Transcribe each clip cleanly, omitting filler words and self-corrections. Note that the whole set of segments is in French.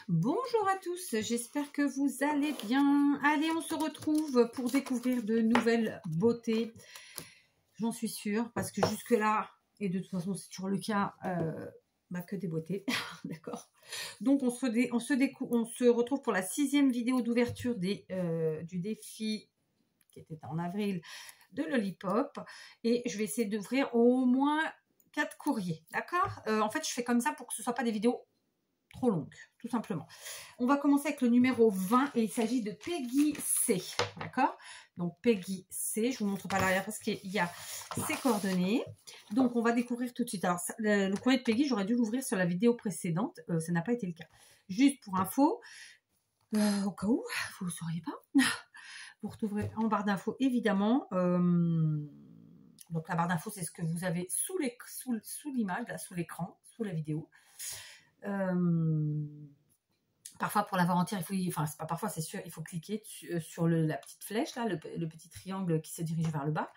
Bonjour à tous, j'espère que vous allez bien. Allez, on se retrouve pour découvrir de nouvelles beautés. J'en suis sûre, parce que jusque-là, et de toute façon c'est toujours le cas, que des beautés, d'accord. Donc on se retrouve pour la 6e vidéo d'ouverture du défi qui était en avril de Lollipop. Et je vais essayer d'ouvrir au moins 4 courriers, d'accord. En fait, je fais comme ça pour que ce ne soit pas des vidéos trop longue, tout simplement. On va commencer avec le numéro 20 et il s'agit de Peggy C. D'accord? Donc Peggy C, je vous montre pas l'arrière parce qu'il y a ses coordonnées. Donc on va découvrir tout de suite. Alors le courrier de Peggy, j'aurais dû l'ouvrir sur la vidéo précédente, ça n'a pas été le cas. Juste pour info, au cas où, vous ne le sauriez pas, vous retrouverez en barre d'infos évidemment. Donc la barre d'infos, c'est ce que vous avez sous l'image, sous l'écran, sous la vidéo. Parfois pour l'avoir entière, c'est pas parfois, c'est sûr, il faut cliquer sur la petite flèche là, le petit triangle qui se dirige vers le bas.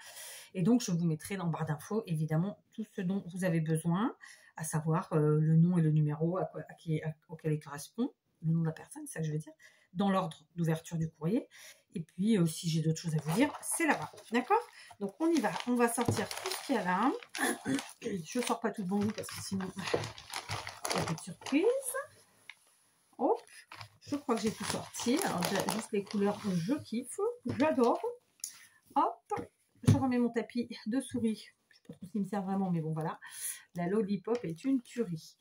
Et donc je vous mettrai dans barre d'infos évidemment tout ce dont vous avez besoin, à savoir le nom et le numéro auquel il correspond, le nom de la personne, c'est ça que je veux dire, dans l'ordre d'ouverture du courrier. Et puis si j'ai d'autres choses à vous dire, c'est là-bas, d'accord? Donc on y va, on va sortir tout ce qu'il y a là. Je sors pas tout de bon goût parce que sinon il y a pas de surprise. Hop, je crois que j'ai tout sorti. Alors juste les couleurs, je kiffe, j'adore. Hop, je remets mon tapis de souris. Je ne sais pas trop s'il me sert vraiment, mais bon voilà. La Lollipop est une tuerie.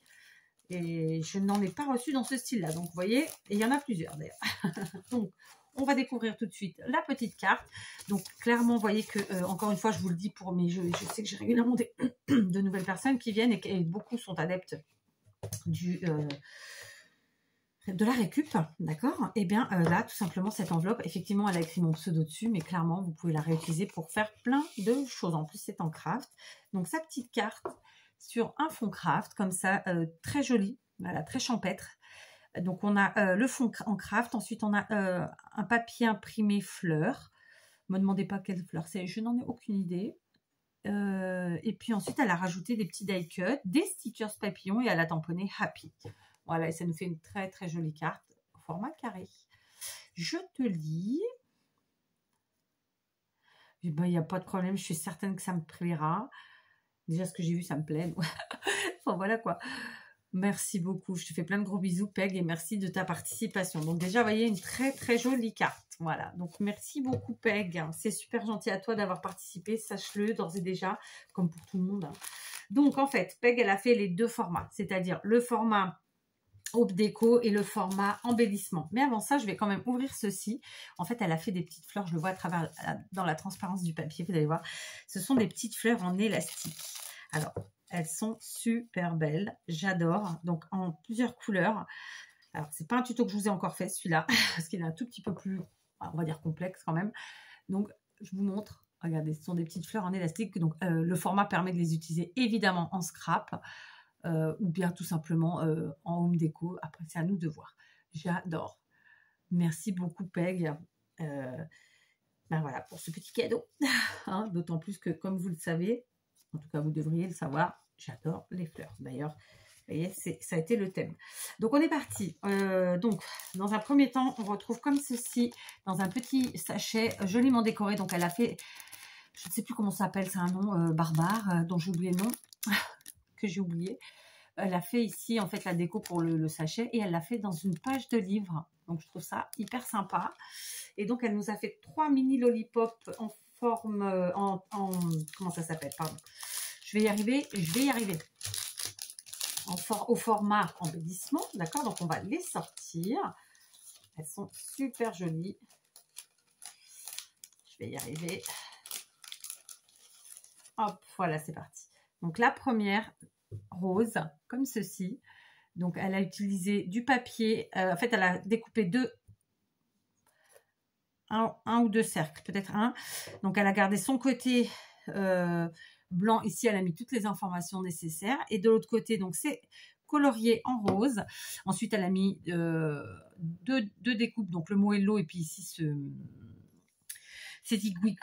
Et je n'en ai pas reçu dans ce style-là. Donc vous voyez, et il y en a plusieurs d'ailleurs. Donc on va découvrir tout de suite la petite carte. Donc clairement, vous voyez que, encore une fois, je vous le dis pour mes jeux, je sais que j'ai régulièrement de nouvelles personnes qui viennent et beaucoup sont adeptes de la récup, d'accord. Et bien là, tout simplement, cette enveloppe, effectivement, elle a écrit mon pseudo dessus, mais clairement, vous pouvez la réutiliser pour faire plein de choses. En plus, c'est en craft. Donc, sa petite carte sur un fond craft, comme ça, très joli, voilà, très champêtre. Donc, on a le fond en craft. Ensuite, on a un papier imprimé fleurs. Ne me demandez pas quelle fleur c'est, je n'en ai aucune idée. Et puis ensuite, elle a rajouté des petits die cuts, des stickers papillons et elle a tamponné Happy. Voilà, et ça nous fait une très très jolie carte au format carré. Je te lis. Il n'y a pas de problème, je suis certaine que ça me plaira. Déjà, ce que j'ai vu, ça me plaît. Enfin, voilà quoi. Merci beaucoup. Je te fais plein de gros bisous, Peg, et merci de ta participation. Donc déjà, vous voyez, une très très jolie carte. Voilà, donc merci beaucoup, Peg. C'est super gentil à toi d'avoir participé, sache-le d'ores et déjà, comme pour tout le monde. Donc en fait, Peg, elle a fait les deux formats, c'est-à-dire le format Aube déco et le format embellissement. Mais avant ça, je vais quand même ouvrir ceci. En fait, elle a fait des petites fleurs, je le vois à travers, dans la transparence du papier, vous allez voir. Ce sont des petites fleurs en élastique. Alors, elles sont super belles, j'adore. Donc, en plusieurs couleurs. Alors, c'est pas un tuto que je vous ai encore fait, celui-là, parce qu'il est un tout petit peu plus, on va dire, complexe quand même. Donc, je vous montre. Regardez, ce sont des petites fleurs en élastique. Donc, le format permet de les utiliser évidemment en scrap. Ou bien tout simplement en home déco. Après, c'est à nous de voir. J'adore. Merci beaucoup, Peg. Voilà, pour ce petit cadeau. Hein, d'autant plus que, comme vous le savez, en tout cas, vous devriez le savoir, j'adore les fleurs. D'ailleurs, vous voyez, ça a été le thème. Donc, on est parti. Donc, dans un premier temps, on retrouve comme ceci, dans un petit sachet joliment décoré. Donc, elle a fait, je ne sais plus comment ça s'appelle, c'est un nom barbare, dont j'ai oublié le nom. Que j'ai oublié. Elle a fait ici en fait la déco pour le sachet et elle l'a fait dans une page de livre. Donc je trouve ça hyper sympa. Et donc elle nous a fait 3 mini lollipops en forme comment ça s'appelle, pardon. Je vais y arriver. Au format embellissement, d'accord. Donc on va les sortir. Elles sont super jolies. Je vais y arriver. Hop, voilà, c'est parti. Donc la première rose, comme ceci. Donc elle a utilisé du papier. En fait, elle a découpé un ou deux cercles, peut-être un. Donc elle a gardé son côté blanc. Ici, elle a mis toutes les informations nécessaires. Et de l'autre côté, donc c'est colorié en rose. Ensuite, elle a mis deux découpes, donc le mot hello et puis ici c'est dit oui.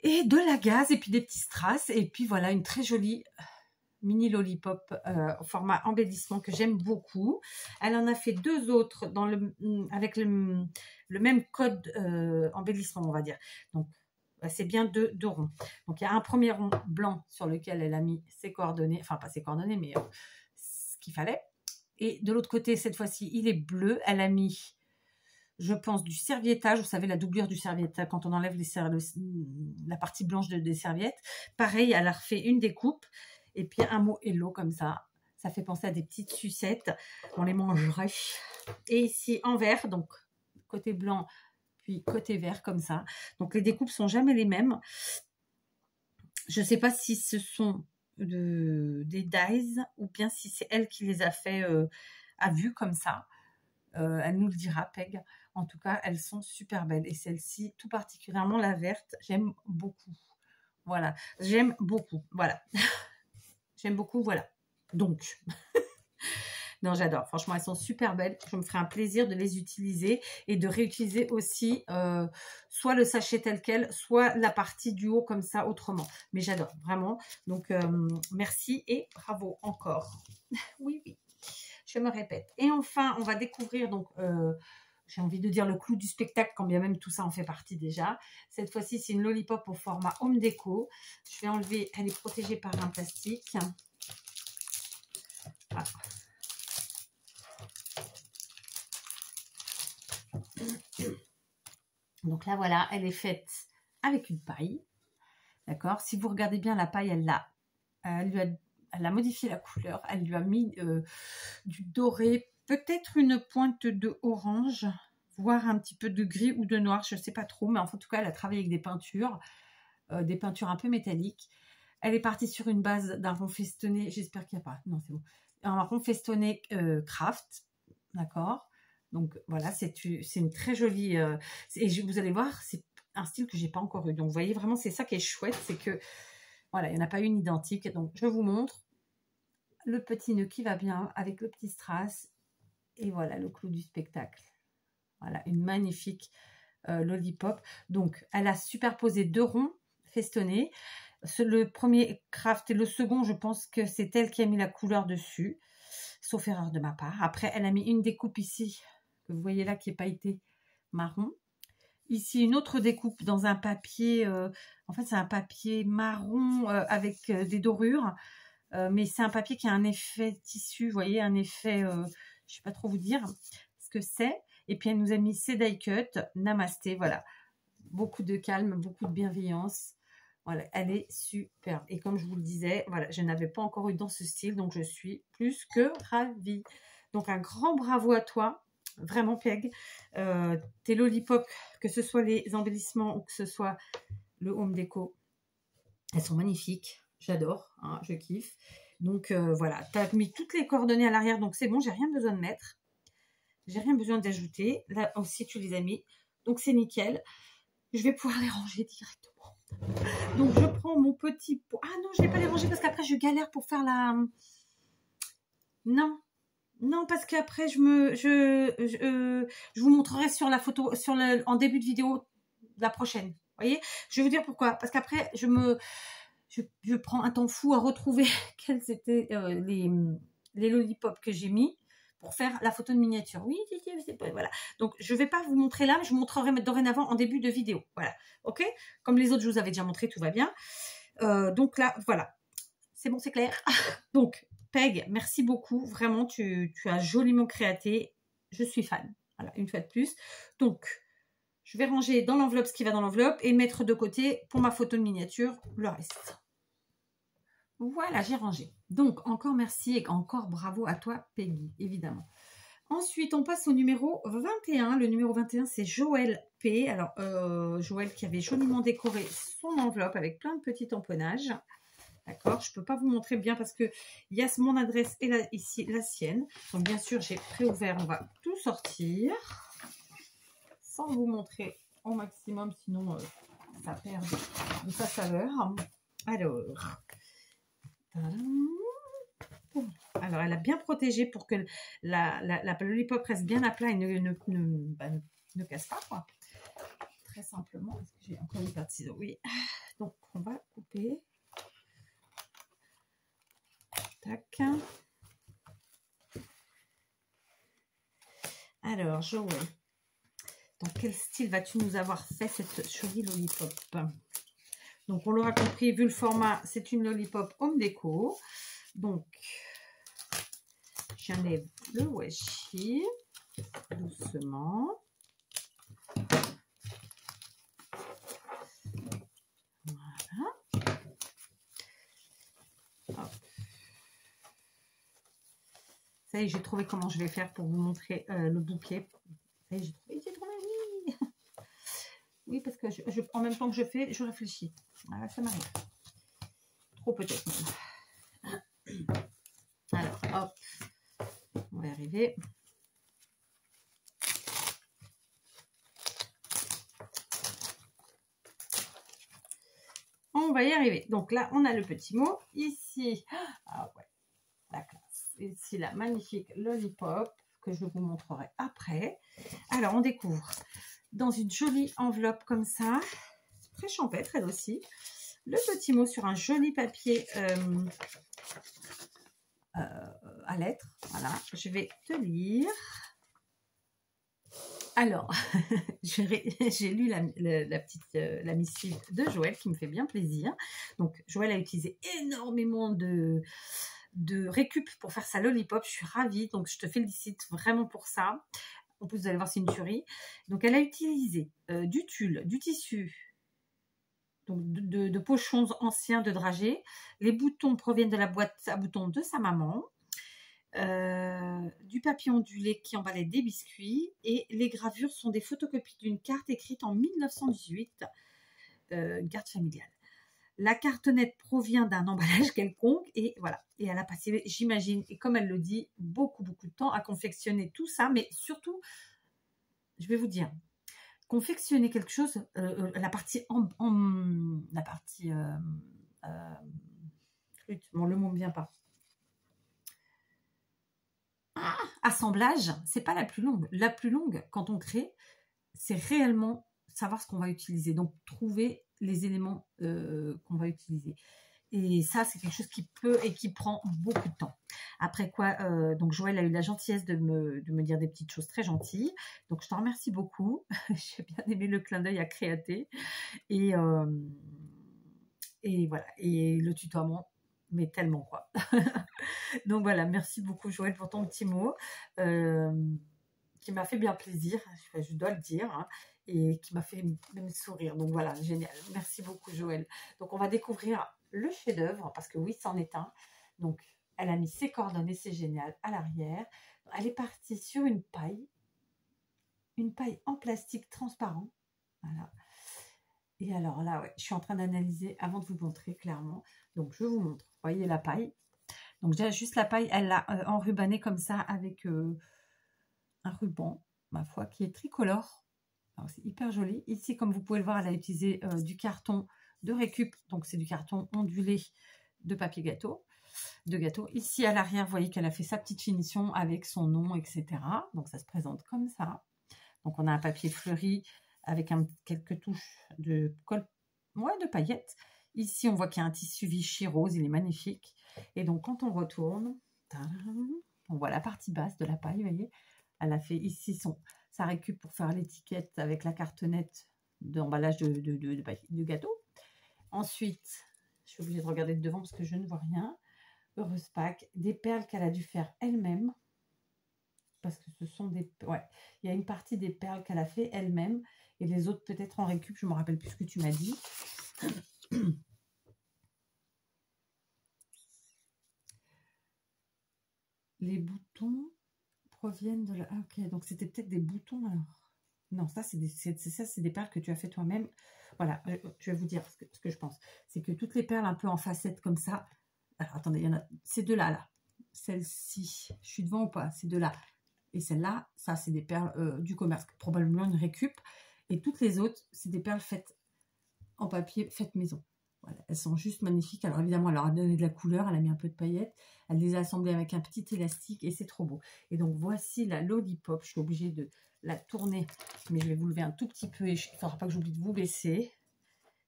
Et de la gaze et puis des petits strass. Et puis voilà, une très jolie mini lollipop au format embellissement que j'aime beaucoup. Elle en a fait 2 autres dans avec le même code embellissement, on va dire. Donc, c'est bien deux ronds. Donc, il y a un premier rond blanc sur lequel elle a mis ses coordonnées, enfin pas ses coordonnées, mais ce qu'il fallait. Et de l'autre côté, cette fois-ci, il est bleu. Elle a mis, je pense, du serviettage. Vous savez, la doublure du serviettage, quand on enlève la partie blanche des serviettes. Pareil, elle a refait une découpe. Et puis, un mot hello comme ça. Ça fait penser à des petites sucettes. On les mangerait. Et ici, en vert, donc côté blanc, puis côté vert comme ça. Donc, les découpes sont jamais les mêmes. Je ne sais pas si ce sont des dies ou bien si c'est elle qui les a fait à vue comme ça. Elle nous le dira, Peg. En tout cas, elles sont super belles. Et celle-ci, tout particulièrement la verte, j'aime beaucoup. Voilà, j'aime beaucoup. Voilà, j'aime beaucoup. Voilà. Donc, non, j'adore. Franchement, elles sont super belles. Je me ferai un plaisir de les utiliser et de réutiliser aussi soit le sachet tel quel, soit la partie du haut comme ça autrement. Mais j'adore, vraiment. Donc, merci et bravo encore. Oui, oui, je me répète. Et enfin, on va découvrir donc... j'ai envie de dire le clou du spectacle, quand bien même tout ça en fait partie déjà. Cette fois-ci, c'est une lollipop au format Home Déco. Je vais enlever, elle est protégée par un plastique. Voilà. Donc là, voilà, elle est faite avec une paille. D'accord? Si vous regardez bien la paille, elle a modifié la couleur. Elle lui a mis du doré, peut-être une pointe de orange, voire un petit peu de gris ou de noir, je ne sais pas trop. Mais en tout cas, elle a travaillé avec des peintures un peu métalliques. Elle est partie sur une base d'un rond festonné. J'espère qu'il n'y a pas. Non, c'est bon. Un rond festonné craft. D'accord? Donc voilà, c'est une très jolie... et vous allez voir, c'est un style que j'ai pas encore eu. Donc vous voyez, vraiment, c'est ça qui est chouette, c'est que voilà, il n'y en a pas une identique. Donc je vous montre le petit nœud qui va bien avec le petit strass. Et voilà, le clou du spectacle. Voilà, une magnifique lollipop. Donc elle a superposé 2 ronds festonnés. Le premier craft et le second, je pense que c'est elle qui a mis la couleur dessus. Sauf erreur de ma part. Après, elle a mis une découpe ici, que vous voyez là, qui est pailleté marron. Ici, une autre découpe dans un papier, en fait, c'est un papier marron avec des dorures. Mais c'est un papier qui a un effet tissu, vous voyez, un effet, je ne sais pas trop vous dire ce que c'est. Et puis, elle nous a mis ses die cut, namasté, voilà. Beaucoup de calme, beaucoup de bienveillance. Voilà, elle est superbe. Et comme je vous le disais, voilà, je n'avais pas encore eu dans ce style, donc je suis plus que ravie. Donc un grand bravo à toi, vraiment Peg. Tes lollipops, que ce soit les embellissements ou que ce soit le home déco, elles sont magnifiques. J'adore, hein, je kiffe. Donc voilà, tu as mis toutes les coordonnées à l'arrière, donc c'est bon, j'ai rien besoin de mettre. J'ai rien besoin d'ajouter. Là aussi, tu les as mis. Donc c'est nickel. Je vais pouvoir les ranger directement. Donc, je prends mon petit pot. Ah non, je ne vais pas les ranger parce qu'après, je galère pour faire la... Non, non, parce qu'après, je vous montrerai sur la photo, en début de vidéo, la prochaine. Vous voyez? Je vais vous dire pourquoi. Parce qu'après, je prends un temps fou à retrouver quels étaient les lollipops que j'ai mis pour faire la photo de miniature. Oui, voilà. Donc, je ne vais pas vous montrer là, mais je vous montrerai dorénavant en début de vidéo. Voilà. OK? Comme les autres, je vous avais déjà montré, tout va bien. Donc là, voilà. C'est bon, c'est clair. Donc, Peg, merci beaucoup. Vraiment, tu as joliment créaté. Je suis fan. Voilà, une fois de plus. Donc, je vais ranger dans l'enveloppe ce qui va dans l'enveloppe et mettre de côté pour ma photo de miniature le reste. Voilà, j'ai rangé. Donc, encore merci et encore bravo à toi, Peggy, évidemment. Ensuite, on passe au numéro 21. Le numéro 21, c'est Joël P. Alors, Joël qui avait joliment décoré son enveloppe avec plein de petits tamponnages. D'accord, je ne peux pas vous montrer bien parce qu'il y a mon adresse et ici la sienne. Donc, bien sûr, j'ai préouvert. On va tout sortir sans vous montrer au maximum, sinon ça perd de sa saveur. Alors, elle a bien protégé pour que la lollipop reste bien à plat et ne casse pas, quoi. Très simplement. Est-ce que j'ai encore une paire de ciseaux? Oui. Donc, on va couper. Tac. Alors, Joël, dans quel style vas-tu nous avoir fait cette jolie lollipop? Donc, on l'aura compris, vu le format, c'est une lollipop home déco. Donc, j'enlève le washi doucement. Voilà. Hop. Ça y est, j'ai trouvé comment je vais faire pour vous montrer le bouquet. Ça y est, j'ai trouvé, oui. Oui, parce que en même temps que je fais, je réfléchis. Voilà, ça m'arrive. Trop peut-être même. Alors, hop, on va y arriver. On va y arriver. Donc là, on a le petit mot. Ici, ah ouais, la classe. Ici, la magnifique lollipop que je vous montrerai après. Alors, on découvre dans une jolie enveloppe comme ça, très champêtre elle aussi, le petit mot sur un joli papier à lettres. Voilà, je vais te lire. Alors, j'ai lu la missive de Joël qui me fait bien plaisir. Donc, Joël a utilisé énormément de récup pour faire sa lollipop. Je suis ravie, donc je te félicite vraiment pour ça. En plus, vous allez voir, c'est une tuerie. Donc, elle a utilisé du tulle, du tissu, donc de pochons anciens de dragées. Les boutons proviennent de la boîte à boutons de sa maman. Du papier ondulé qui emballait des biscuits, et les gravures sont des photocopies d'une carte écrite en 1918, une carte familiale. La cartonnette provient d'un emballage quelconque, et voilà. Et elle a passé, j'imagine, et comme elle le dit, beaucoup de temps à confectionner tout ça, mais surtout, je vais vous dire, confectionner quelque chose, la partie la partie bon, le mot ne me vient pas. Assemblage, c'est pas la plus longue. La plus longue, quand on crée, c'est réellement savoir ce qu'on va utiliser. Donc, trouver les éléments qu'on va utiliser. Et ça, c'est quelque chose qui peut et qui prend beaucoup de temps. Après quoi, donc Joël a eu la gentillesse de me dire des petites choses très gentilles. Donc, je t'en remercie beaucoup. J'ai bien aimé le clin d'œil à Créaté. Et voilà. Et le tutoiement, mais tellement quoi. Donc voilà, merci beaucoup Joël pour ton petit mot qui m'a fait bien plaisir, je dois le dire, hein, et qui m'a fait même sourire. Donc voilà, génial. Merci beaucoup Joël. Donc on va découvrir le chef-d'œuvre parce que oui, c'en est un. Donc elle a mis ses coordonnées, c'est génial, à l'arrière. Elle est partie sur une paille en plastique transparent. Voilà. Et alors là, ouais, je suis en train d'analyser avant de vous montrer clairement. Donc je vous montre. Vous voyez la paille. Donc déjà juste la paille, elle l'a enrubannée comme ça avec un ruban, ma foi, qui est tricolore. C'est hyper joli. Ici, comme vous pouvez le voir, elle a utilisé du carton de récup. Donc c'est du carton ondulé de papier gâteau, Ici à l'arrière, vous voyez qu'elle a fait sa petite finition avec son nom, etc. Donc ça se présente comme ça. Donc on a un papier fleuri avec quelques touches de colle, ouais, de paillettes. Ici, on voit qu'il y a un tissu Vichy rose, il est magnifique. Et donc, quand on retourne, on voit la partie basse de la paille, vous voyez. Elle a fait ici sa récup pour faire l'étiquette avec la cartonnette d'emballage de gâteau. Ensuite, je suis obligée de regarder de devant parce que je ne vois rien. Heureuse Pâques, des perles qu'elle a dû faire elle-même. Parce que ce sont des... Ouais, il y a une partie des perles qu'elle a fait elle-même. Et les autres peut-être en récup, je ne me rappelle plus ce que tu m'as dit. Les boutons proviennent de la... Ah, ok, donc c'était peut-être des boutons alors. Non, ça c'est des perles que tu as fait toi-même. Voilà, je vais vous dire ce que je pense. C'est que toutes les perles un peu en facettes comme ça. Alors attendez, il y en a ces deux-là, là. Celle-ci, je suis devant ou pas? Ces deux-là. Et celle-là, ça c'est des perles du commerce, probablement une récup. Et toutes les autres, c'est des perles faites en papier, faites maison. Voilà, elles sont juste magnifiques. Alors évidemment, elle leur a donné de la couleur, elle a mis un peu de paillettes, elle les a assemblées avec un petit élastique et c'est trop beau. Et donc voici la lollipop. Je suis obligée de la tourner, mais je vais vous lever un tout petit peu et il ne faudra pas que j'oublie de vous baisser.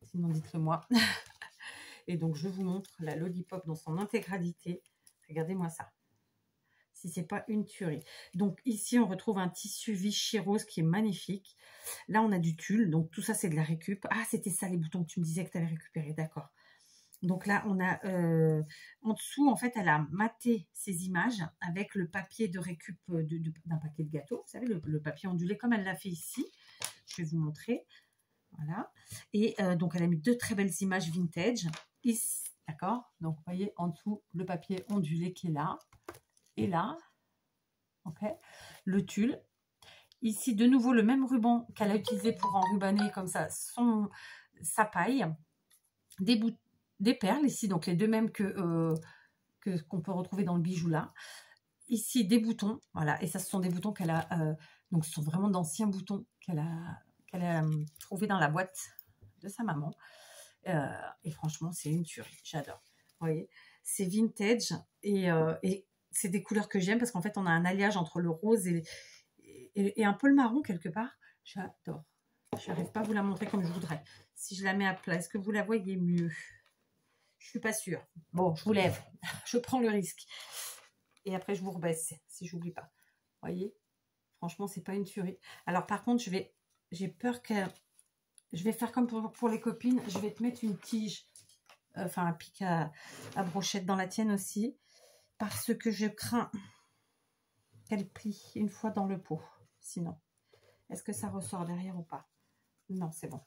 Sinon, dites-le moi. Et donc je vous montre la lollipop dans son intégralité. Regardez-moi ça. Si c'est pas une tuerie. Donc ici, on retrouve un tissu Vichy rose qui est magnifique. Là, on a du tulle. Donc tout ça, c'est de la récup. Ah, c'était ça les boutons que tu me disais que tu allais récupérer. D'accord. Donc là, on a en dessous, en fait, elle a maté ces images avec le papier de récup d'un paquet de gâteaux. Vous savez, le papier ondulé comme elle l'a fait ici. Je vais vous montrer. Voilà. Et donc, elle a mis 2 très belles images vintage. Ici, d'accord. Donc, vous voyez, en dessous, le papier ondulé qui est là. Et là, ok. Le tulle. Ici, de nouveau, le même ruban qu'elle a utilisé pour enrubanner comme ça sa paille. Des perles ici, donc les deux mêmes qu'on peut retrouver dans le bijou là. Ici, des boutons, voilà. Et ça, ce sont des boutons qu'elle a... donc, ce sont vraiment d'anciens boutons qu'elle a trouvés dans la boîte de sa maman. Et franchement, c'est une tuerie. J'adore. Vous voyez, c'est vintage et c'est des couleurs que j'aime parce qu'en fait, on a un alliage entre le rose et un peu le marron quelque part. J'adore. Je n'arrive pas à vous la montrer comme je voudrais. Si je la mets à plat, est-ce que vous la voyez mieux? Je suis pas sûre. Bon, je vous lève. Je prends le risque. Et après, je vous rebaisse si j'oublie pas. Vous voyez? Franchement, c'est pas une tuerie. Alors, par contre, j'ai peur que... Je vais faire comme pour les copines. Je vais te mettre une tige, enfin un pic à brochette dans la tienne aussi. Parce que je crains qu'elle plie une fois dans le pot. Sinon, est-ce que ça ressort derrière ou pas? Non, c'est bon.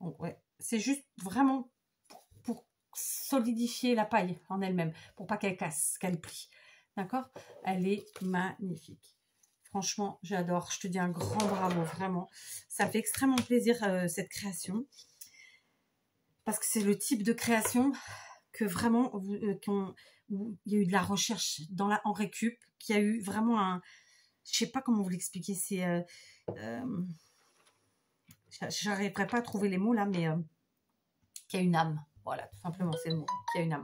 Donc, ouais. C'est juste vraiment pour solidifier la paille en elle-même, pour pas qu'elle casse, qu'elle plie. D'accord? Elle est magnifique. Franchement, j'adore. Je te dis un grand bravo, vraiment. Ça me fait extrêmement plaisir, cette création. Parce que c'est le type de création que vraiment, où il y a eu de la recherche en récup, qui a eu vraiment un... Je sais pas comment vous l'expliquer. C'est... j'arriverai pas à trouver les mots là, mais qui a une âme. Voilà, tout simplement, c'est le mot. Qui a une âme.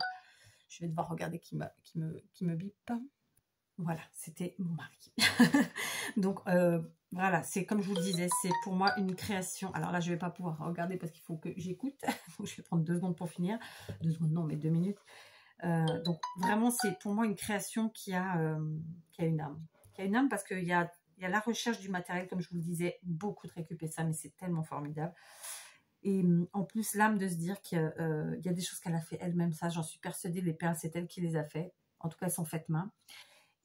Je vais devoir regarder qui me bip. Voilà, c'était mon mari. Donc, voilà, c'est comme je vous le disais, c'est pour moi une création. Alors là, je ne vais pas pouvoir regarder parce qu'il faut que j'écoute. Je vais prendre 2 secondes pour finir. 2 secondes, non, mais 2 minutes. Donc, vraiment, c'est pour moi une création qui a une âme. Qui a une âme parce qu'il y a la recherche du matériel, comme je vous le disais, beaucoup de récupérer ça, mais c'est tellement formidable. Et en plus, l'âme de se dire qu'il y a des choses qu'elle a fait elle-même, ça, j'en suis persuadée, les perles, c'est elle qui les a fait. En tout cas, elles sont faites main.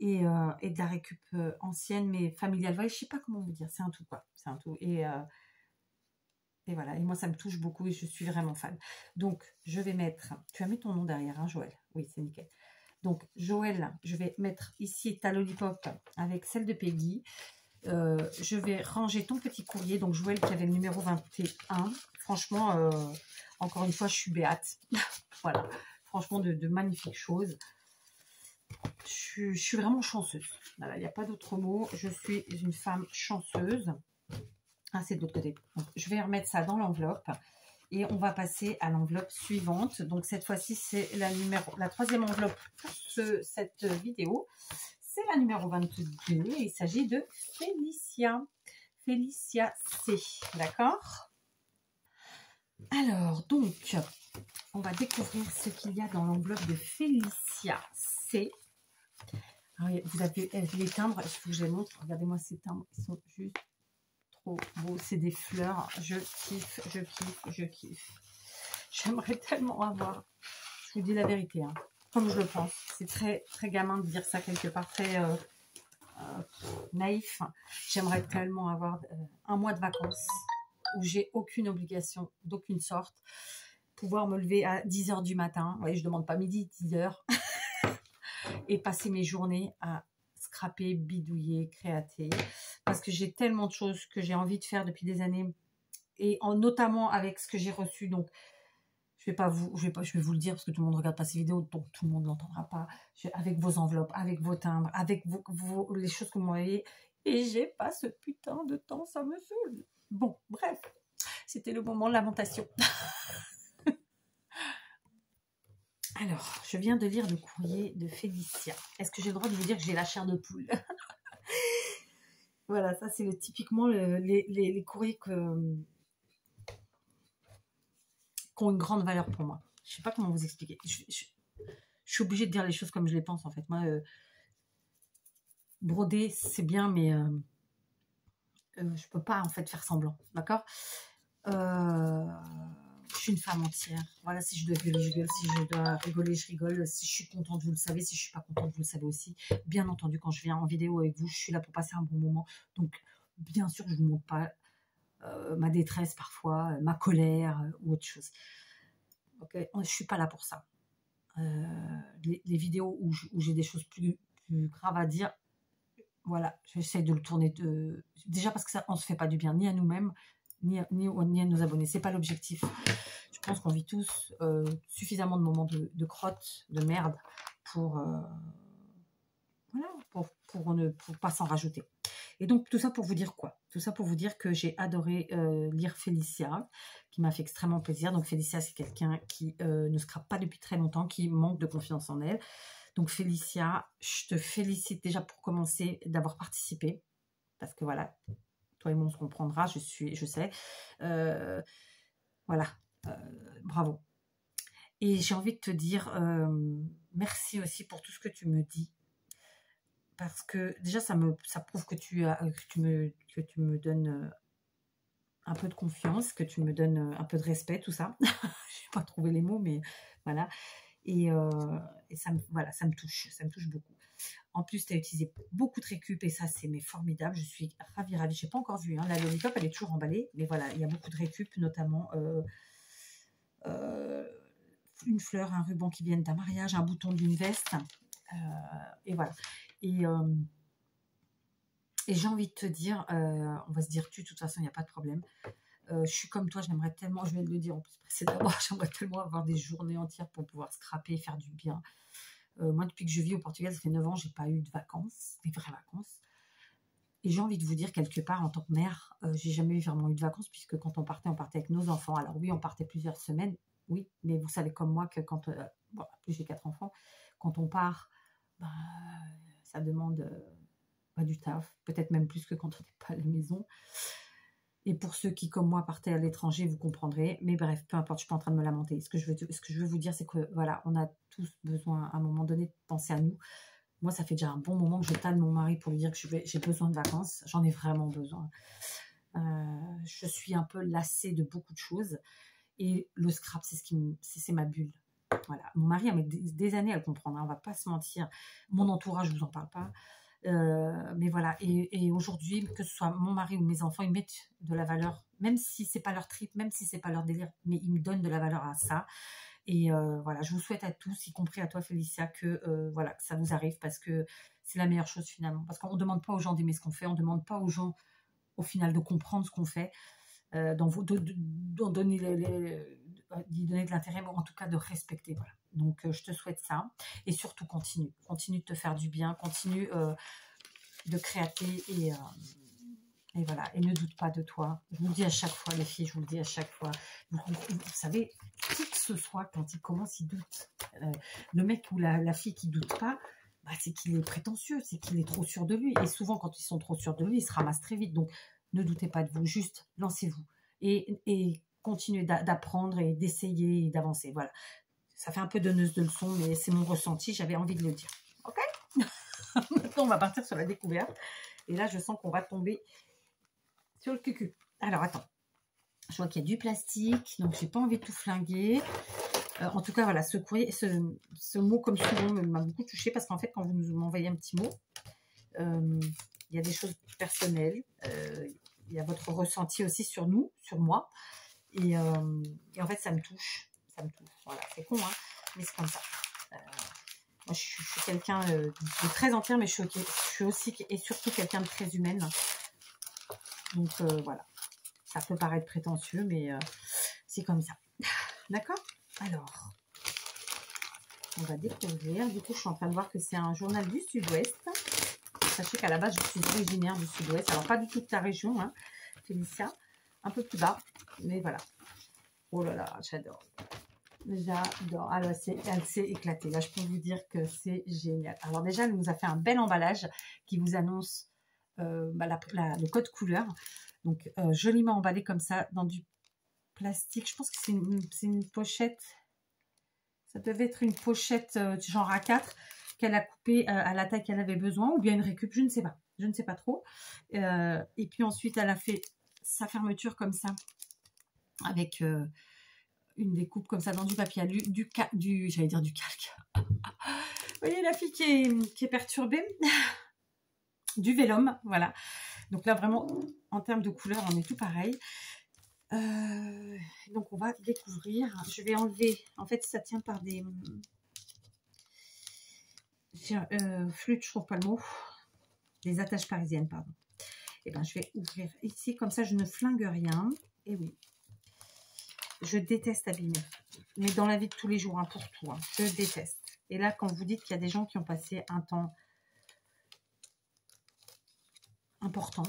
Et de la récup ancienne, mais familiale. Je ne sais pas comment vous dire, c'est un tout, quoi. C'est un tout. Et voilà, et moi, ça me touche beaucoup et je suis vraiment fan. Donc, je vais mettre... Tu as mis ton nom derrière, hein, Joël? Oui, c'est nickel. Donc, Joël, je vais mettre ici ta lollipop avec celle de Peggy. Je vais ranger ton petit courrier. Donc, Joël qui avait le numéro 21. Franchement, encore une fois, je suis béate. Voilà. Franchement, de magnifiques choses. Je suis vraiment chanceuse. Voilà, il n'y a pas d'autre mot. Je suis une femme chanceuse. Ah, c'est de l'autre côté. Donc, je vais remettre ça dans l'enveloppe. Et on va passer à l'enveloppe suivante. Donc, cette fois-ci, c'est la 3e enveloppe pour cette vidéo. C'est la numéro 22. Et il s'agit de Félicia. Félicia C. D'accord? Alors, donc, on va découvrir ce qu'il y a dans l'enveloppe de Félicia C. Alors, vous avez les timbres. Il faut que je les montre. Regardez-moi ces timbres. Ils sont juste trop beaux. C'est des fleurs. Je kiffe, je kiffe, je kiffe. J'aimerais tellement avoir... Je vous dis la vérité, hein, comme je le pense. C'est très, très gamin de dire ça quelque part. Très... naïf. J'aimerais tellement avoir un mois de vacances où j'ai aucune obligation d'aucune sorte, pouvoir me lever à 10h du matin, ouais, je demande pas midi, 10h, et passer mes journées à scraper, bidouiller, créater, parce que j'ai tellement de choses que j'ai envie de faire depuis des années, et notamment avec ce que j'ai reçu. Donc je vais vous le dire parce que tout le monde ne regarde pas ces vidéos, donc tout le monde ne l'entendra pas. Avec vos enveloppes, avec vos timbres, avec les choses que vous m'envoyez. Et j'ai pas ce putain de temps, ça me saoule. Bon, bref, c'était le moment de lamentation. Alors, je viens de lire le courrier de Félicia. Est-ce que j'ai le droit de vous dire que j'ai la chair de poule? Voilà, ça c'est typiquement les courriers qui ont une grande valeur pour moi. Je ne sais pas comment vous expliquer. Je suis obligée de dire les choses comme je les pense, en fait. Moi, broder, c'est bien, mais je peux pas, en fait, faire semblant, d'accord? Je suis une femme entière. Voilà, si je dois gueuler, je gueule. Si je dois rigoler, je rigole. Si je suis contente, vous le savez. Si je suis pas contente, vous le savez aussi. Bien entendu, quand je viens en vidéo avec vous, je suis là pour passer un bon moment. Donc, bien sûr, je vous montre pas ma détresse parfois, ma colère ou autre chose. Ok, je suis pas là pour ça. Les vidéos où j'ai des choses plus graves à dire, voilà, j'essaie de le tourner déjà parce que ça, on se fait pas du bien ni à nous-mêmes ni à nos abonnés. C'est pas l'objectif. Je pense qu'on vit tous suffisamment de moments de crotte, de merde pour voilà, pour pas s'en rajouter. Et donc, tout ça pour vous dire quoi? Tout ça pour vous dire que j'ai adoré lire Félicia, qui m'a fait extrêmement plaisir. Donc, Félicia, c'est quelqu'un qui ne scrape pas depuis très longtemps, qui manque de confiance en elle. Donc, Félicia, je te félicite déjà pour commencer d'avoir participé. Parce que voilà, toi et moi, on se comprendra, je sais. Voilà, bravo. Et j'ai envie de te dire merci aussi pour tout ce que tu me dis. Parce que déjà, ça prouve que tu me donnes un peu de confiance, que tu me donnes un peu de respect, tout ça. Je n'ai pas trouvé les mots, mais voilà. Et voilà, ça me touche beaucoup. En plus, tu as utilisé beaucoup de récup et ça, c'est formidable. Je suis ravie. Je n'ai pas encore vu. Hein. La Lollipop, elle est toujours emballée. Mais voilà, il y a beaucoup de récup, notamment une fleur, un ruban qui viennent d'un mariage, un bouton d'une veste. Et voilà. Et j'ai envie de te dire, on va se dire tu, de toute façon, il n'y a pas de problème. Je suis comme toi, j'aimerais tellement, je viens de le dire en plus précédemment, j'aimerais tellement avoir des journées entières pour pouvoir scraper, faire du bien. Moi, depuis que je vis au Portugal, ça fait 9 ans, j'ai pas eu de vacances, des vraies vacances. Et j'ai envie de vous dire, quelque part, en tant que mère, j'ai jamais vraiment eu de vacances, puisque quand on partait avec nos enfants. Alors oui, on partait plusieurs semaines, oui, mais vous savez comme moi que quand, bon, plus j'ai 4 enfants, quand on part, bah, ça demande pas du taf, peut-être même plus que quand on n'est pas à la maison. Et pour ceux qui, comme moi, partaient à l'étranger, vous comprendrez. Mais bref, peu importe, je ne suis pas en train de me lamenter. Ce que je veux vous dire, c'est que voilà, on a tous besoin, à un moment donné, de penser à nous. Moi, ça fait déjà un bon moment que je tanne mon mari pour lui dire que j'ai besoin de vacances. J'en ai vraiment besoin. Je suis un peu lassée de beaucoup de choses. Et le scrap, c'est ma bulle. Voilà. Mon mari a mis des années à le comprendre. Hein, on ne va pas se mentir. Mon entourage, je ne vous en parle pas. Mais voilà, et aujourd'hui, que ce soit mon mari ou mes enfants, ils mettent de la valeur, même si c'est pas leur trip, même si c'est pas leur délire, mais ils me donnent de la valeur à ça. Et voilà, je vous souhaite à tous, y compris à toi Félicia, que voilà, que ça vous arrive, parce que c'est la meilleure chose finalement. Parce qu'on ne demande pas aux gens d'aimer ce qu'on fait, on ne demande pas aux gens au final de comprendre ce qu'on fait, d'en donner d'y donner de l'intérêt, mais en tout cas de respecter. Voilà. Donc je te souhaite ça, et surtout continue de te faire du bien, continue de créater, et voilà, et ne doute pas de toi. Je vous le dis à chaque fois, les filles, je vous le dis à chaque fois. Vous savez, qui que ce soit, quand il commence, il doute. Le mec ou la fille qui doute pas, bah, c'est qu'il est prétentieux, c'est qu'il est trop sûr de lui. Et souvent, quand ils sont trop sûrs de lui, ils se ramassent très vite. Donc, ne doutez pas de vous, juste lancez-vous. Et continuez d'apprendre et d'essayer et d'avancer. Voilà. Ça fait un peu donneuse de leçons, mais c'est mon ressenti, j'avais envie de le dire. Ok. Maintenant, on va partir sur la découverte. Et là, je sens qu'on va tomber sur le cucu. Alors, attends. Je vois qu'il y a du plastique, donc j'ai pas envie de tout flinguer. En tout cas, voilà, ce courrier, ce mot, comme souvent, m'a beaucoup touchée, parce qu'en fait, quand vous m'envoyez un petit mot, il y a des choses personnelles. Il y a votre ressenti aussi sur nous, sur moi. Et en fait, ça me touche. Ça me touche. Voilà, c'est con, hein, mais c'est comme ça. Moi, je suis quelqu'un de très entière, mais je suis aussi et surtout quelqu'un de très humaine. Donc, voilà. Ça peut paraître prétentieux, mais c'est comme ça. D'accord? Alors, on va découvrir. Du coup, je suis en train de voir que c'est un journal du Sud-Ouest. Sachez qu'à la base, je suis originaire du Sud-Ouest. Alors, pas du tout de ta région, hein, Félicia. Un peu plus bas, mais voilà. Oh là là, j'adore. J'adore. Alors, elle s'est éclatée. Là, je peux vous dire que c'est génial. Alors, déjà, elle nous a fait un bel emballage qui vous annonce le code couleur. Donc, joliment emballé comme ça dans du plastique. Je pense que c'est une pochette. Ça devait être une pochette genre A4 qu'elle a coupée à la taille qu'elle avait besoin, ou bien une récup, je ne sais pas. Je ne sais pas trop. Et puis ensuite, elle a fait sa fermeture comme ça, avec une découpe comme ça dans du papier alu, j'allais dire du calque. Vous voyez la fille qui est perturbée. Du vélum, voilà. Donc là, vraiment, en termes de couleur, on est tout pareil. Donc, on va découvrir. Je vais enlever... En fait, ça tient par des... flûtes, je trouve pas le mot. Des attaches parisiennes, pardon. Et ben, je vais ouvrir ici. Comme ça, je ne flingue rien. Et oui. Je déteste abîmer. Mais dans la vie de tous les jours, hein, pour tout. Hein, je déteste. Et là, quand vous dites qu'il y a des gens qui ont passé un temps important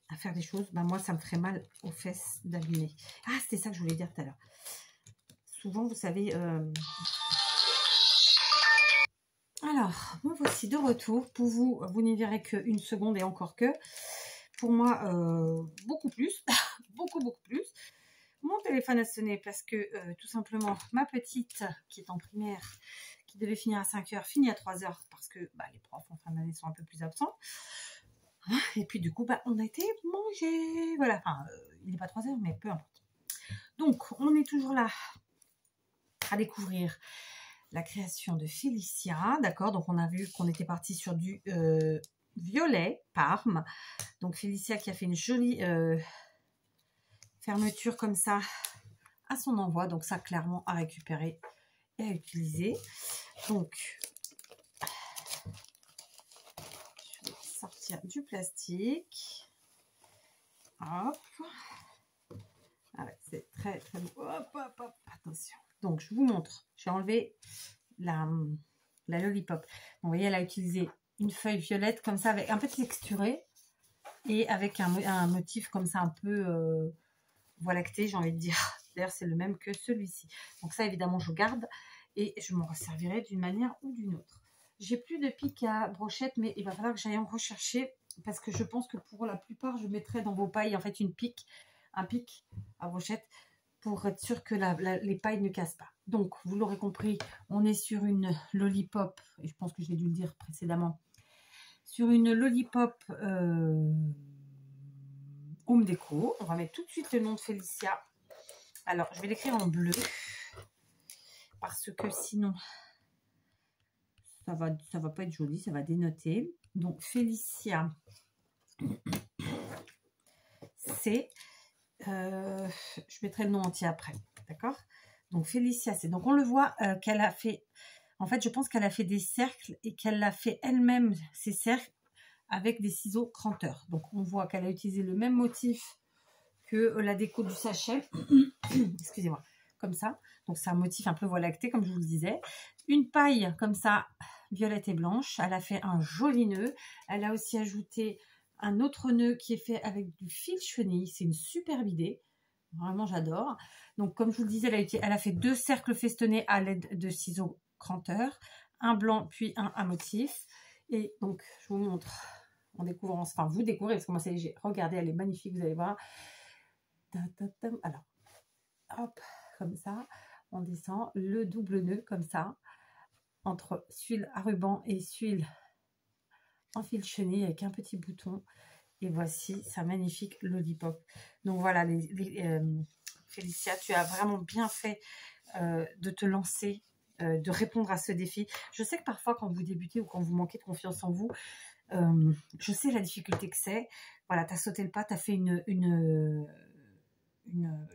à faire des choses, ben moi, ça me ferait mal aux fesses d'abîmer. Ah, c'était ça que je voulais dire tout à l'heure. Souvent, vous savez... Alors, me voici de retour. Pour vous, vous n'y verrez qu'une seconde et encore que. Pour moi, beaucoup plus. beaucoup plus. Mon téléphone a sonné parce que, tout simplement, ma petite, qui est en primaire, qui devait finir à 5 h, finit à 3 h parce que les profs en fin d'année sont un peu plus absents. Et puis, du coup, on a été manger. Voilà, enfin, il n'est pas 3 h, mais peu importe. Donc, on est toujours là à découvrir la création de Félicia, d'accord. Donc, on a vu qu'on était parti sur du violet Parme. Donc, Félicia qui a fait une jolie fermeture comme ça à son envoi. Donc, ça, clairement, à récupérer et à utiliser. Donc, je vais sortir du plastique. Hop. Ah ouais, c'est très, très beau. Hop, hop, hop. Attention. Donc, je vous montre. J'ai enlevé la lollipop. Donc, vous voyez, elle a utilisé une feuille violette comme ça, avec un peu texturé et avec un motif comme ça un peu voie lactée, j'ai envie de dire. D'ailleurs, c'est le même que celui-ci. Donc, ça, évidemment, je garde et je m'en resservirai d'une manière ou d'une autre. J'ai plus de pic à brochette, mais il va falloir que j'aille en rechercher parce que je pense que pour la plupart, je mettrai dans vos pailles en fait un pic à brochette pour être sûr que les pailles ne cassent pas. Donc, vous l'aurez compris, on est sur une lollipop, et je pense que j'ai dû le dire précédemment, sur une lollipop Home Déco. On va mettre tout de suite le nom de Félicia. Alors, je vais l'écrire en bleu, parce que sinon, ça va pas être joli, ça va dénoter. Donc, Félicia, c'est... je mettrai le nom entier après, d'accord. Donc Félicia, c'est donc on le voit qu'elle a fait, en fait je pense qu'elle a fait des cercles et qu'elle a fait elle-même ces cercles avec des ciseaux cranteurs. Donc on voit qu'elle a utilisé le même motif que la déco du sachet, excusez-moi, comme ça. Donc c'est un motif un peu voie lactée comme je vous le disais. Une paille comme ça, violette et blanche. Elle a fait un joli nœud. Elle a aussi ajouté un autre nœud qui est fait avec du fil chenille. C'est une superbe idée. Vraiment, j'adore. Donc, comme je vous le disais, elle a fait 2 cercles festonnés à l'aide de ciseaux cranteurs. Un blanc, puis un à motif. Et donc, je vous montre en découvrant. Enfin, vous découvrez parce que moi, c'est léger. Regardez, elle est magnifique, vous allez voir. Alors, hop, comme ça. On descend le double nœud, comme ça. Entre suile à ruban et suile en fil chenille avec un petit bouton. Et voici sa magnifique lollipop. Donc voilà, Félicia, tu as vraiment bien fait de te lancer, de répondre à ce défi. Je sais que parfois, quand vous débutez ou quand vous manquez de confiance en vous, je sais la difficulté que c'est. Voilà, tu as sauté le pas, tu as fait une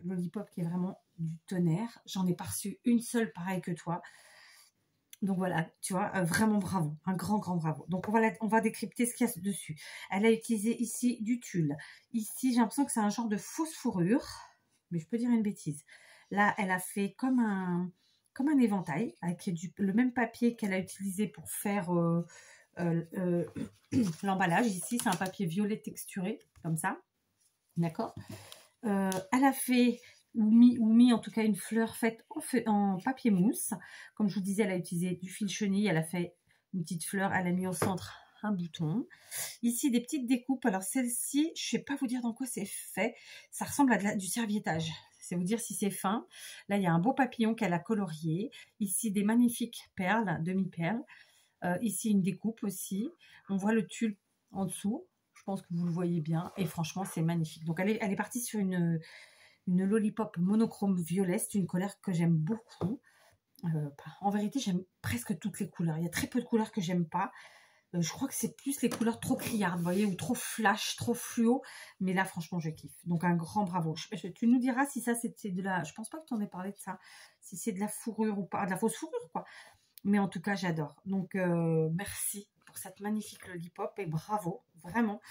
lollipop qui est vraiment du tonnerre. J'en ai pas reçu une seule pareille que toi. Donc voilà, tu vois, vraiment bravo, un grand bravo. Donc on va décrypter ce qu'il y a dessus. Elle a utilisé ici du tulle. Ici, j'ai l'impression que c'est un genre de fausse fourrure, mais je peux dire une bêtise. Là, elle a fait comme un éventail, avec le même papier qu'elle a utilisé pour faire l'emballage. Ici, c'est un papier violet texturé, comme ça. D'accord. Elle a fait... ou mis en tout cas une fleur faite en papier mousse. Comme je vous disais, elle a utilisé du fil chenille, elle a fait une petite fleur, elle a mis au centre un bouton. Ici, des petites découpes. Alors celle-ci, je ne sais pas vous dire dans quoi c'est fait. Ça ressemble à du serviettage. C'est vous dire si c'est fin. Là, il y a un beau papillon qu'elle a colorié. Ici, des magnifiques perles, demi-perles. Ici, une découpe aussi. On voit le tulle en dessous. Je pense que vous le voyez bien. Et franchement, c'est magnifique. Donc, elle est partie sur une lollipop monochrome violet. C'est une couleur que j'aime beaucoup. En vérité, j'aime presque toutes les couleurs. Il y a très peu de couleurs que j'aime pas. Je crois que c'est plus les couleurs trop criardes, vous voyez, ou trop flash, trop fluo. Mais là, franchement, je kiffe. Donc, un grand bravo. Tu nous diras si ça, c'était de la... Je pense pas que tu en aies parlé de ça. Si c'est de la fourrure ou pas. De la fausse fourrure, quoi. Mais en tout cas, j'adore. Donc, merci pour cette magnifique lollipop. Et bravo, vraiment.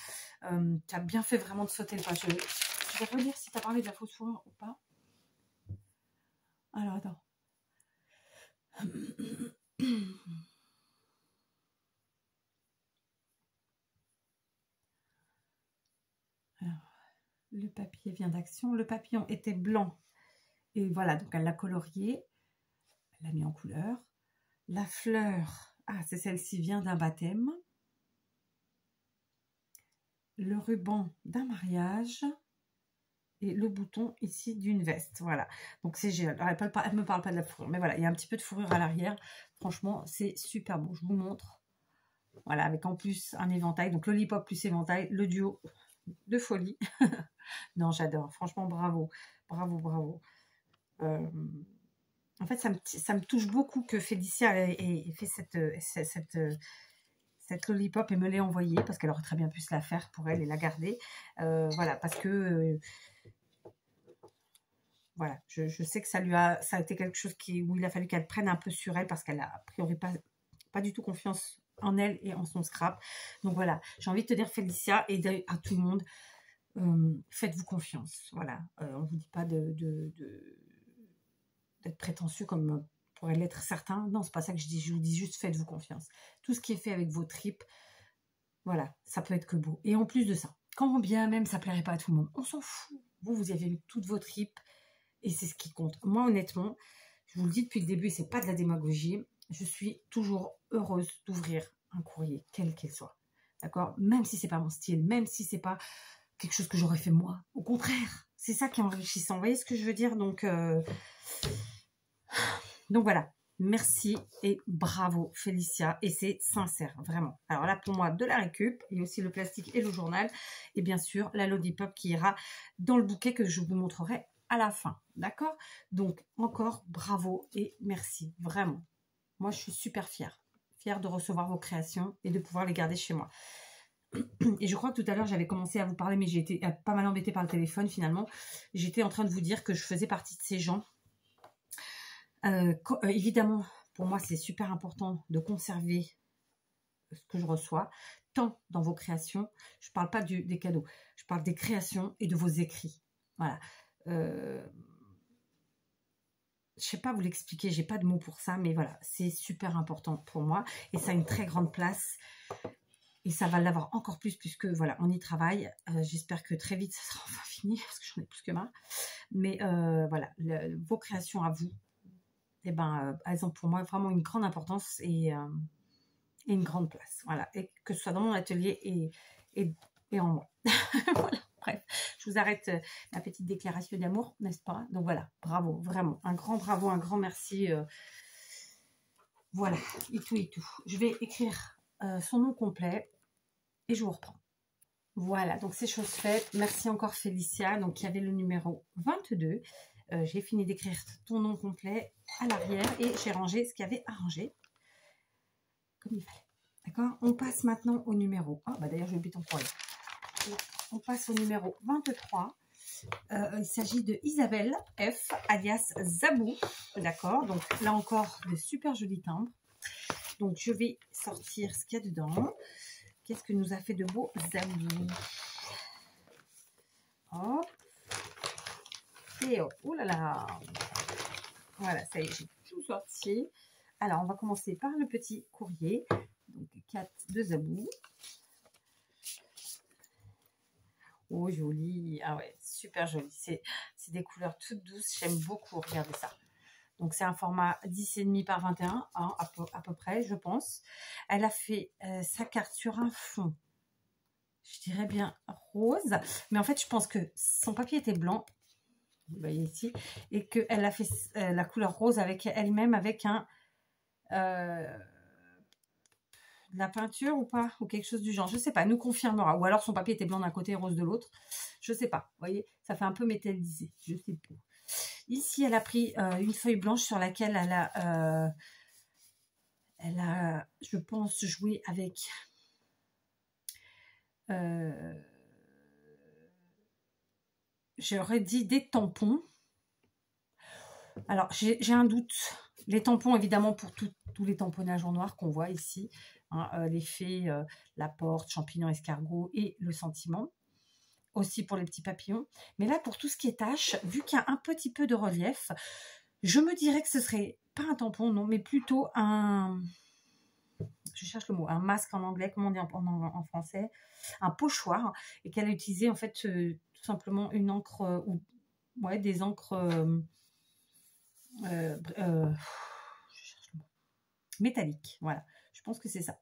Tu as bien fait vraiment de sauter le pas. Je vais relire si tu as parlé de la fausse fourrure ou pas. Alors, attends. Alors, le papier vient d'Action. Le papillon était blanc. Et voilà, donc elle l'a colorié. Elle l'a mis en couleur. La fleur, c'est celle-ci, vient d'un baptême. Le ruban d'un mariage. Et le bouton ici d'une veste. Voilà. Donc c'est génial. Elle ne me parle pas de la fourrure. Mais voilà, il y a un petit peu de fourrure à l'arrière. Franchement, c'est super beau. Je vous montre. Voilà, avec en plus un éventail. Donc lollipop plus éventail. Le duo de folie. Non, j'adore. Franchement, bravo. Bravo, bravo. En fait, ça me touche beaucoup que Félicia ait fait cette lollipop et me l'ait envoyée, parce qu'elle aurait très bien pu se la faire pour elle et la garder. Voilà, parce que... voilà, je sais que ça a été quelque chose où il a fallu qu'elle prenne un peu sur elle, parce qu'elle a priori pas du tout confiance en elle et en son scrap. Donc voilà, j'ai envie de te dire, Félicia, et à tout le monde, faites-vous confiance. Voilà, on ne vous dit pas d'être prétentieux comme pourrait l'être certains. Non, c'est pas ça que je dis. Je vous dis juste, faites-vous confiance. Tout ce qui est fait avec vos tripes, voilà, ça peut être que beau. Et en plus de ça, quand bien même ça plairait pas à tout le monde, on s'en fout. Vous avez mis toutes vos tripes et c'est ce qui compte. Moi, honnêtement, je vous le dis depuis le début, c'est pas de la démagogie. Je suis toujours heureuse d'ouvrir un courrier, quel qu'il soit. D'accord? Même si c'est pas mon style, même si c'est pas quelque chose que j'aurais fait moi. Au contraire, c'est ça qui est enrichissant. Vous voyez ce que je veux dire? Donc voilà, merci et bravo Félicia, et c'est sincère, vraiment. Alors là, pour moi, de la récup, et aussi le plastique et le journal, et bien sûr, la lollipop qui ira dans le bouquet que je vous montrerai à la fin, d'accord? Donc, encore bravo et merci, vraiment. Moi, je suis super fière de recevoir vos créations et de pouvoir les garder chez moi. Et je crois que tout à l'heure, j'avais commencé à vous parler, mais j'ai été pas mal embêtée par le téléphone, finalement. J'étais en train de vous dire que je faisais partie de ces gens. Évidemment, pour moi, c'est super important de conserver ce que je reçois, tant dans vos créations. Je ne parle pas des cadeaux, je parle des créations et de vos écrits. Voilà. Je ne sais pas vous l'expliquer, j'ai pas de mots pour ça, mais voilà, c'est super important pour moi et ça a une très grande place. Et ça va l'avoir encore plus, puisque voilà, on y travaille. J'espère que très vite, ça sera enfin fini, parce que j'en ai plus que marre. Mais voilà, vos créations à vous, eh ben, elles ont pour moi vraiment une grande importance et une grande place. Voilà, et que ce soit dans mon atelier et en moi. Voilà, bref, je vous arrête ma petite déclaration d'amour, n'est-ce pas? Donc voilà, bravo, vraiment, un grand bravo, un grand merci. Voilà, et tout. Je vais écrire son nom complet et je vous reprends. Voilà, donc c'est chose faite. Merci encore Félicia. Donc il y avait le numéro 22. J'ai fini d'écrire ton nom complet à l'arrière et j'ai rangé ce qu'il y avait à ranger comme il fallait. D'accord? On passe maintenant au numéro... d'ailleurs, j'ai oublié ton courrier. On passe au numéro 23. Il s'agit de Isabelle F, alias Zabou. D'accord? Donc là encore, de super jolis timbres. Donc je vais sortir ce qu'il y a dedans. Qu'est-ce que nous a fait de beau Zabou? Hop. Et hop. Oh là là. Voilà, ça y est, j'ai tout sorti. Alors, on va commencer par le petit courrier. Donc, 4 de Zabou. Oh, joli. Ah ouais, super joli. C'est des couleurs toutes douces. J'aime beaucoup. Regardez ça. Donc, c'est un format 10,5 par 21, hein, à peu près, je pense. Elle a fait sa carte sur un fond, je dirais bien rose. Mais en fait, je pense que son papier était blanc. vous voyez ici, et qu'elle a fait la couleur rose avec elle-même, avec un de la peinture ou pas, ou quelque chose du genre, je sais pas, elle nous confirmera, ou alors son papier était blanc d'un côté et rose de l'autre, je sais pas, vous voyez, ça fait un peu métallisé, je sais pas. Ici, elle a pris une feuille blanche sur laquelle elle a, je pense, joué avec j'aurais dit des tampons. Alors, j'ai un doute. Les tampons, évidemment, pour tous les tamponnages en noir qu'on voit ici, hein, les fées, la porte, champignon, escargot et le sentiment. Aussi pour les petits papillons. Mais là, pour tout ce qui est taches, vu qu'il y a un petit peu de relief, je me dirais que ce serait pas un tampon, non, mais plutôt un... Je cherche le mot, un masque en anglais, comment on dit en français, un pochoir, et qu'elle a utilisé en fait tout simplement une encre, ou ouais, des encres je cherche le mot, métalliques, voilà, je pense que c'est ça.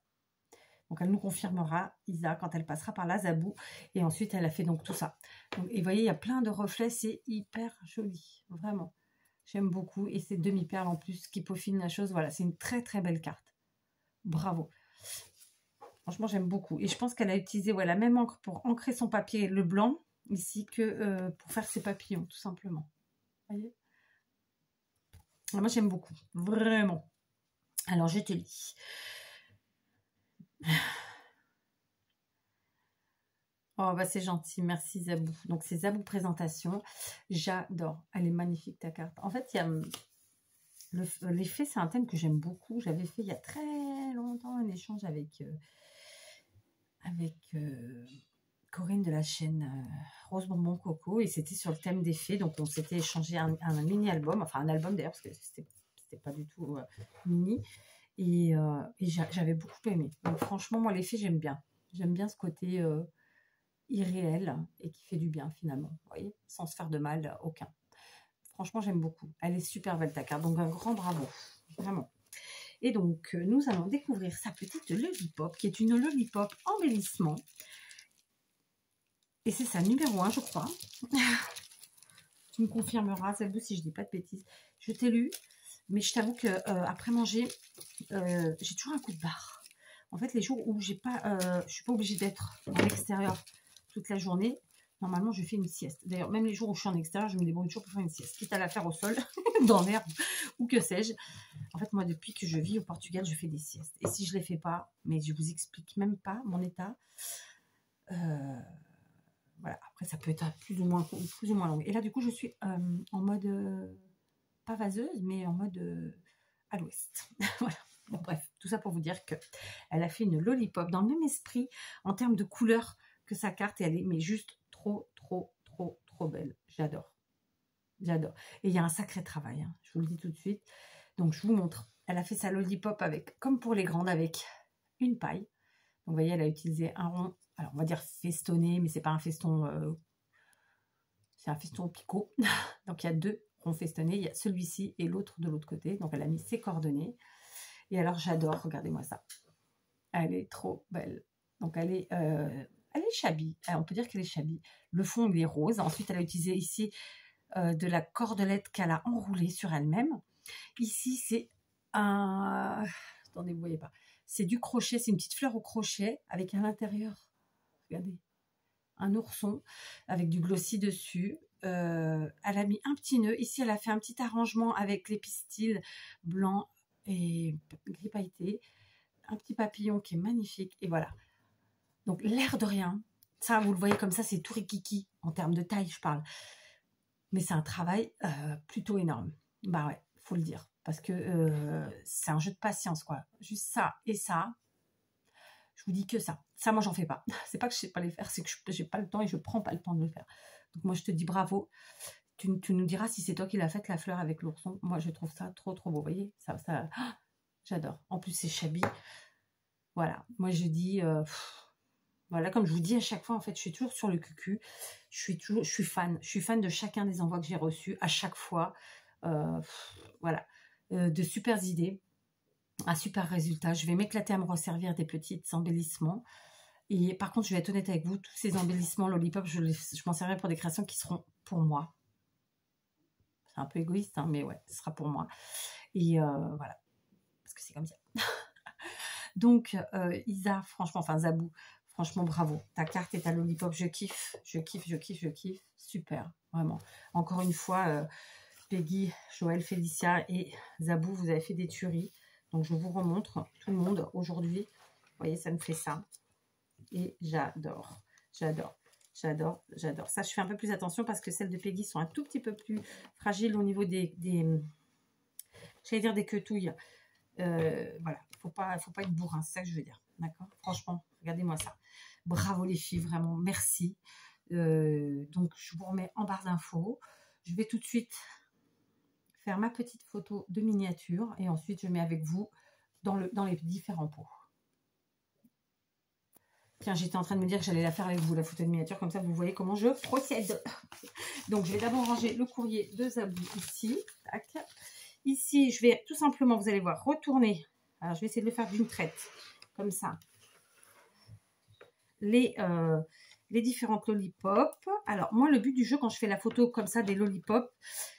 Donc, elle nous confirmera, Isa, quand elle passera par la Zabou. Et ensuite, elle a fait donc tout ça. Donc, et vous voyez, il y a plein de reflets. C'est hyper joli. Vraiment. J'aime beaucoup. Et c'est demi-perles en plus qui peaufinent la chose. Voilà, c'est une très, très belle carte. Bravo. Franchement, j'aime beaucoup. Et je pense qu'elle a utilisé la même encre pour ancrer son papier, le blanc, ici, que pour faire ses papillons, tout simplement. Vous voyez? Moi, j'aime beaucoup. Vraiment. Alors, je te lis. Oh, bah c'est gentil, merci Zabou. Donc, c'est Zabou Présentation. J'adore. Elle est magnifique, ta carte. En fait, il y a les fées, c'est un thème que j'aime beaucoup. J'avais fait il y a très longtemps un échange avec Corinne de la chaîne Rose Bonbon Coco. Et c'était sur le thème des fées. Donc, on s'était échangé un mini-album. Enfin, un album d'ailleurs, parce que c'était pas du tout mini. Et j'avais beaucoup aimé. Donc, franchement, moi, les fées, j'aime bien. J'aime bien ce côté... irréel et qui fait du bien finalement, vous voyez, sans se faire de mal aucun. Franchement, j'aime beaucoup. Elle est super belle ta carte, donc un grand bravo, vraiment. Et donc, nous allons découvrir sa petite lollipop, qui est une lollipop embellissement. Et c'est sa numéro 1, je crois. Tu me confirmeras, celle-là, si je dis pas de bêtises. Je t'ai lu, mais je t'avoue que après manger, j'ai toujours un coup de barre. En fait, les jours où je suis pas obligée d'être à l'extérieur toute la journée, normalement, je fais une sieste. D'ailleurs, même les jours où je suis en extérieur, je me débrouille toujours pour faire une sieste, quitte à la faire au sol, dans l'herbe, ou que sais-je. En fait, moi, depuis que je vis au Portugal, je fais des siestes. Et si je ne les fais pas, mais je vous explique même pas mon état, voilà. Après, ça peut être plus ou moins long. Et là, du coup, je suis en mode, pas vaseuse, mais en mode à l'ouest. Voilà. Bon, bref, tout ça pour vous dire qu'elle a fait une lollipop dans le même esprit en termes de couleur que sa carte, et elle est mais juste trop belle. J'adore. J'adore. Et il y a un sacré travail, hein, je vous le dis tout de suite. Donc, je vous montre. Elle a fait sa lollipop avec, comme pour les grandes, avec une paille. Donc, vous voyez, elle a utilisé un rond, alors on va dire festonné, mais c'est pas un feston, c'est un feston picot. Donc, il y a deux ronds festonnés. Il y a celui-ci et l'autre de l'autre côté. Donc, elle a mis ses coordonnées. Et alors, j'adore. Regardez-moi ça. Elle est trop belle. Donc, elle est shabby. On peut dire qu'elle est shabby. Le fond, il est rose. Ensuite, elle a utilisé ici de la cordelette qu'elle a enroulée sur elle-même. Ici, c'est un... Attendez, vous ne voyez pas. C'est du crochet. C'est une petite fleur au crochet avec à l'intérieur, regardez, un ourson avec du glossy dessus. Elle a mis un petit nœud. Ici, elle a fait un petit arrangement avec les pistils blancs et gris pailleté. Un petit papillon qui est magnifique. Et voilà. Donc, l'air de rien, ça, vous le voyez comme ça, c'est tout rikiki en termes de taille, je parle. Mais c'est un travail plutôt énorme. Bah ouais, faut le dire. Parce que c'est un jeu de patience, quoi. Juste ça et ça. Je vous dis que ça. Ça, moi, j'en fais pas. C'est pas que je sais pas les faire, c'est que j'ai pas le temps et je prends pas le temps de le faire. Donc, moi, je te dis bravo. Tu nous diras si c'est toi qui l'as faite, la fleur avec l'ourson. Moi, je trouve ça trop beau. Vous voyez, ça j'adore. En plus, c'est shabby. Voilà. Moi, je dis... voilà, comme je vous dis à chaque fois, en fait, je suis toujours sur le cucu. Je suis fan. Je suis fan de chacun des envois que j'ai reçus à chaque fois. Voilà. De super idées. Un super résultat. Je vais m'éclater à me resservir des petits embellissements. Et par contre, je vais être honnête avec vous, tous ces embellissements Lollipop, je m'en servirai pour des créations qui seront pour moi. C'est un peu égoïste, hein, mais ouais, ce sera pour moi. Et voilà, parce que c'est comme ça. Donc, Isa, franchement, enfin Zabou, franchement, bravo. Ta carte et ta lollipop, je kiffe, je kiffe, je kiffe, je kiffe. Super, vraiment. Encore une fois, Peggy, Joël, Félicia et Zabou, vous avez fait des tueries. Donc, je vous remontre tout le monde aujourd'hui. Vous voyez, ça me fait ça. Et j'adore, j'adore, j'adore, j'adore. Ça, je fais un peu plus attention parce que celles de Peggy sont un tout petit peu plus fragiles au niveau des j'allais dire des quetouilles. Voilà, faut pas être bourrin, c'est ça que je veux dire. D'accord? Franchement, regardez-moi ça. Bravo les filles, vraiment, merci. Donc, je vous remets en barre d'infos. Je vais tout de suite faire ma petite photo de miniature et ensuite je mets avec vous dans les différents pots. Tiens, j'étais en train de me dire que j'allais la faire avec vous, la photo de miniature, comme ça vous voyez comment je procède. Donc, je vais d'abord ranger le courrier de Zabou ici. Tac. Ici, je vais tout simplement, vous allez voir, retourner. Alors, je vais essayer de le faire d'une traite, comme ça. Les différentes lollipops. Alors, moi, le but du jeu, quand je fais la photo comme ça des lollipops,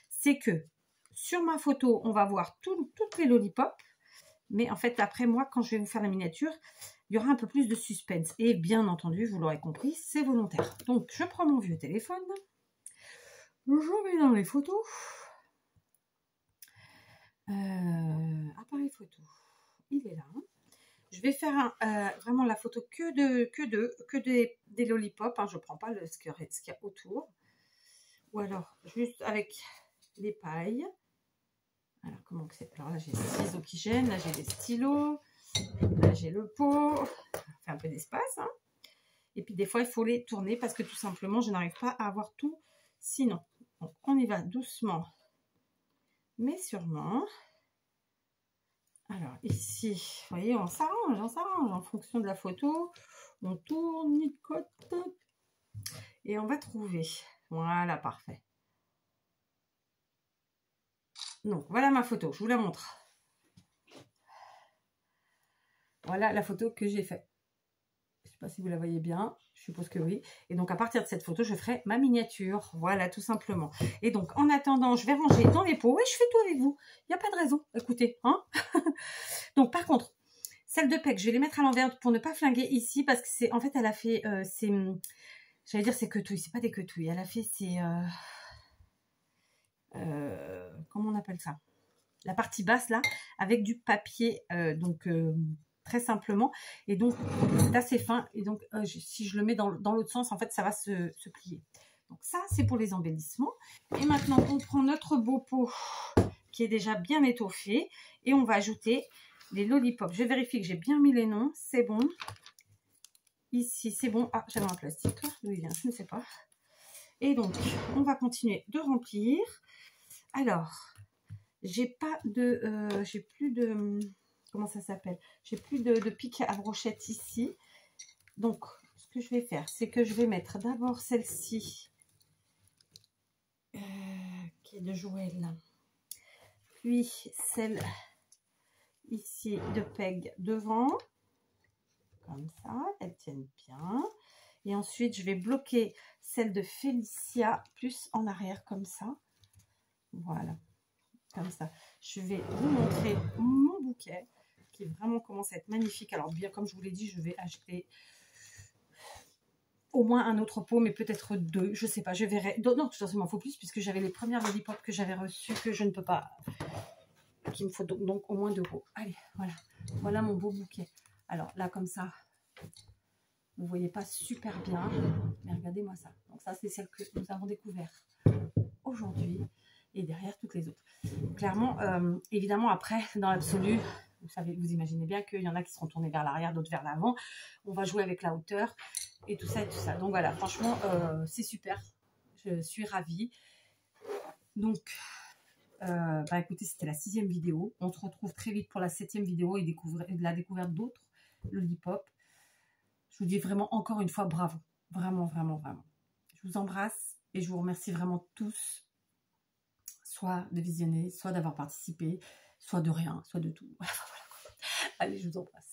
c'est que sur ma photo, on va voir toutes les lollipops. Mais en fait, après, moi, quand je vais vous faire la miniature, il y aura un peu plus de suspense. Et bien entendu, vous l'aurez compris, c'est volontaire. Donc, je prends mon vieux téléphone. Je vais dans les photos. Appareil photo. Il est là. Je vais faire vraiment la photo que des lollipops. Hein. Je ne prends pas ce qu'il y a autour. Ou alors, juste avec les pailles. Alors, comment que c'est? Alors là, j'ai des ciseaux qui gênent. Là, j'ai des stylos. Là, j'ai le pot. Ça fait un peu d'espace. Hein. Et puis, des fois, il faut les tourner parce que tout simplement, je n'arrive pas à avoir tout sinon. Donc, on y va doucement, mais sûrement. Alors, ici, vous voyez, on s'arrange en fonction de la photo. On tourne, nicote. Et on va trouver. Voilà, parfait. Donc, voilà ma photo. Je vous la montre. Voilà la photo que j'ai faite. Je ne sais pas si vous la voyez bien. Je suppose que oui. Et donc, à partir de cette photo, je ferai ma miniature. Voilà, tout simplement. Et donc, en attendant, je vais ranger dans les pots. Oui, je fais tout avec vous. Il n'y a pas de raison. Écoutez, hein. Donc, par contre, celle de Peg, je vais les mettre à l'envers pour ne pas flinguer ici. Parce que c'est, en fait, elle a fait j'allais dire c'est quetouilles. C'est pas des quetouilles. Elle a fait ses... comment on appelle ça? La partie basse, là, avec du papier. Très simplement, et donc c'est assez fin, et donc si je le mets dans l'autre sens, en fait ça va se plier. Donc ça c'est pour les embellissements. Et maintenant on prend notre beau pot qui est déjà bien étoffé et on va ajouter les lollipops. Je vérifie que j'ai bien mis les noms, c'est bon. Ici c'est bon. Ah, j'avais un plastique là, d'où il vient, je ne sais pas. Et donc on va continuer de remplir. Alors j'ai pas de j'ai plus de comment ça s'appelle? J'ai plus de pique à brochette ici. Donc, ce que je vais faire, c'est que je vais mettre d'abord celle-ci, qui est de Joël. Puis celle ici de Peg devant. Comme ça, elles tiennent bien. Et ensuite, je vais bloquer celle de Félicia plus en arrière, comme ça. Voilà. Comme ça. Je vais vous montrer mon bouquet, qui vraiment commence à être magnifique. Alors bien comme je vous l'ai dit, je vais acheter au moins un autre pot, mais peut-être deux, je sais pas, je verrai. Non, de toute façon il m'en faut plus puisque j'avais les premières lollipops que j'avais reçues, que je ne peux pas, qu'il me faut donc au moins deux pots. Allez, voilà mon beau bouquet. Alors là comme ça, vous voyez pas super bien, mais regardez-moi ça. Donc ça c'est celle que nous avons découvert aujourd'hui, et derrière toutes les autres. Clairement, évidemment après, dans l'absolu, vous imaginez bien qu'il y en a qui seront tournés vers l'arrière, d'autres vers l'avant. On va jouer avec la hauteur et tout ça et tout ça. Donc voilà, franchement, c'est super. Je suis ravie. Donc, écoutez, c'était la 6e vidéo. On se retrouve très vite pour la 7e vidéo et la découverte d'autres lollipops. Je vous dis vraiment encore une fois bravo. Vraiment, vraiment, vraiment. Je vous embrasse et je vous remercie vraiment tous. Soit de visionner, soit d'avoir participé, soit de rien, soit de tout. Allez, je vous embrasse.